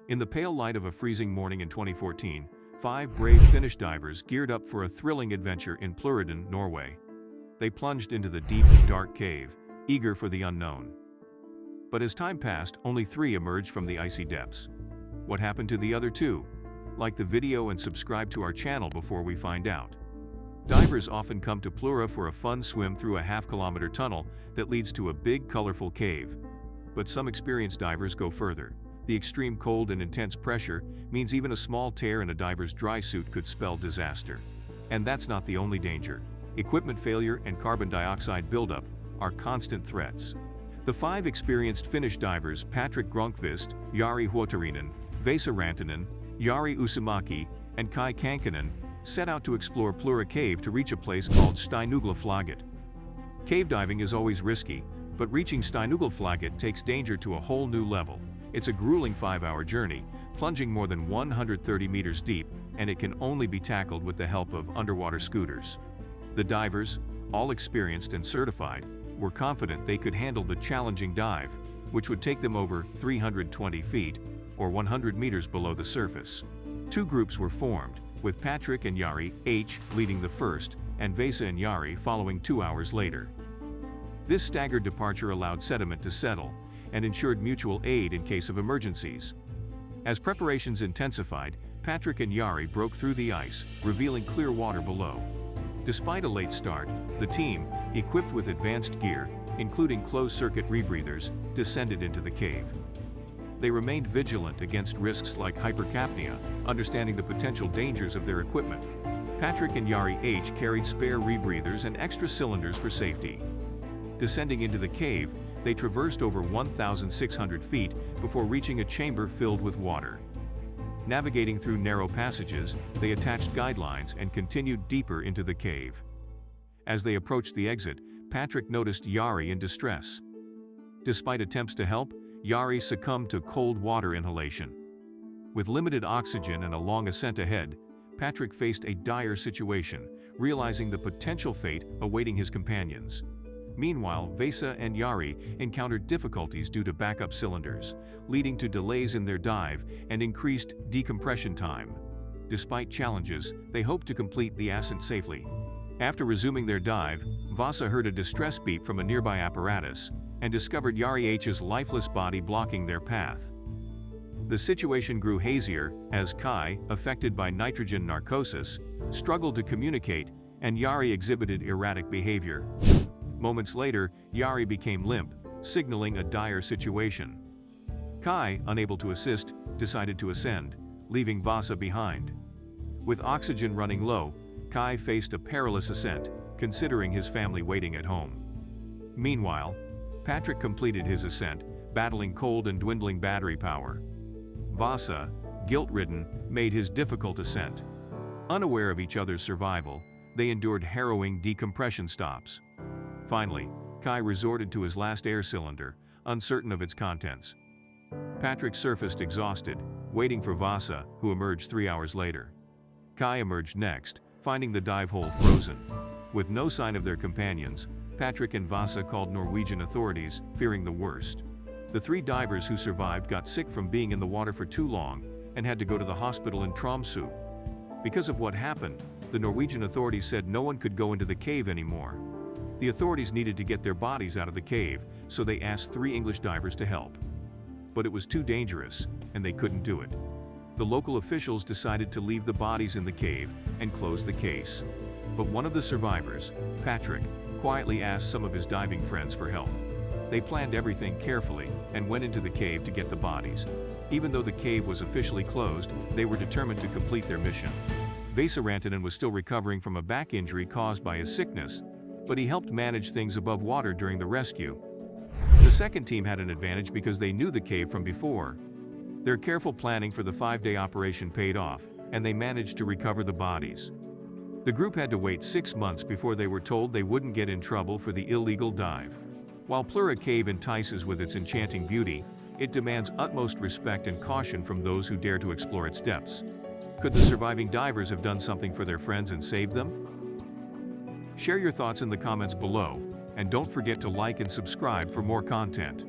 In the pale light of a freezing morning in 2014, 5 brave Finnish divers geared up for a thrilling adventure in Pluraden, Norway. They plunged into the deep, dark cave, eager for the unknown. But as time passed, only 3 emerged from the icy depths. What happened to the other 2? Like the video and subscribe to our channel before we find out. Divers often come to Plura for a fun swim through a half-kilometer tunnel that leads to a big, colorful cave. But some experienced divers go further. The extreme cold and intense pressure means even a small tear in a diver's dry suit could spell disaster. And that's not the only danger. Equipment failure and carbon dioxide buildup are constant threats. The 5 experienced Finnish divers, Patrick Grönkvist, Jari Huotarinen, Vesa Rantanen, Jari Uusimaki, and Kai Kankinen, set out to explore Plura Cave to reach a place called Steinuglaflaget. Cave diving is always risky, but reaching Steinuglaflaget takes danger to a whole new level. It's a grueling 5-hour journey, plunging more than 130 meters deep, and it can only be tackled with the help of underwater scooters. The divers, all experienced and certified, were confident they could handle the challenging dive, which would take them over 320 feet, or 100 meters below the surface. 2 groups were formed, with Patrick and Jari H leading the first, and Vesa and Jari following 2 hours later. This staggered departure allowed sediment to settle, and ensured mutual aid in case of emergencies. As preparations intensified, Patrick and Jari broke through the ice, revealing clear water below. Despite a late start, the team, equipped with advanced gear, including closed-circuit rebreathers, descended into the cave. They remained vigilant against risks like hypercapnia, understanding the potential dangers of their equipment. Patrick and Jari H carried spare rebreathers and extra cylinders for safety. Descending into the cave, they traversed over 1,600 feet before reaching a chamber filled with water. Navigating through narrow passages, they attached guidelines and continued deeper into the cave. As they approached the exit, Patrick noticed Jari in distress. Despite attempts to help, Jari succumbed to cold water inhalation. With limited oxygen and a long ascent ahead, Patrick faced a dire situation, realizing the potential fate awaiting his companions. Meanwhile, Vesa and Jari encountered difficulties due to backup cylinders, leading to delays in their dive and increased decompression time. Despite challenges, they hoped to complete the ascent safely. After resuming their dive, Vasa heard a distress beep from a nearby apparatus and discovered Jari H's lifeless body blocking their path. The situation grew hazier as Kai, affected by nitrogen narcosis, struggled to communicate, and Jari exhibited erratic behavior. Moments later, Jari became limp, signaling a dire situation. Kai, unable to assist, decided to ascend, leaving Vasa behind. With oxygen running low, Kai faced a perilous ascent, considering his family waiting at home. Meanwhile, Patrick completed his ascent, battling cold and dwindling battery power. Vasa, guilt-ridden, made his difficult ascent. Unaware of each other's survival, they endured harrowing decompression stops. Finally, Kai resorted to his last air cylinder, uncertain of its contents. Patrick surfaced exhausted, waiting for Vasa, who emerged 3 hours later. Kai emerged next, finding the dive hole frozen. With no sign of their companions, Patrick and Vasa called Norwegian authorities, fearing the worst. The 3 divers who survived got sick from being in the water for too long and had to go to the hospital in Tromsø. Because of what happened, the Norwegian authorities said no one could go into the cave anymore. The authorities needed to get their bodies out of the cave, so they asked 3 English divers to help. But it was too dangerous, and they couldn't do it. The local officials decided to leave the bodies in the cave and close the case. But one of the survivors, Patrick, quietly asked some of his diving friends for help. They planned everything carefully and went into the cave to get the bodies. Even though the cave was officially closed, they were determined to complete their mission. Vesa Rantanen was still recovering from a back injury caused by his sickness, but he helped manage things above water during the rescue. The second team had an advantage because they knew the cave from before. Their careful planning for the 5-day operation paid off, and they managed to recover the bodies. The group had to wait 6 months before they were told they wouldn't get in trouble for the illegal dive. While Plura Cave entices with its enchanting beauty, it demands utmost respect and caution from those who dare to explore its depths. Could the surviving divers have done something for their friends and saved them? Share your thoughts in the comments below, and don't forget to like and subscribe for more content.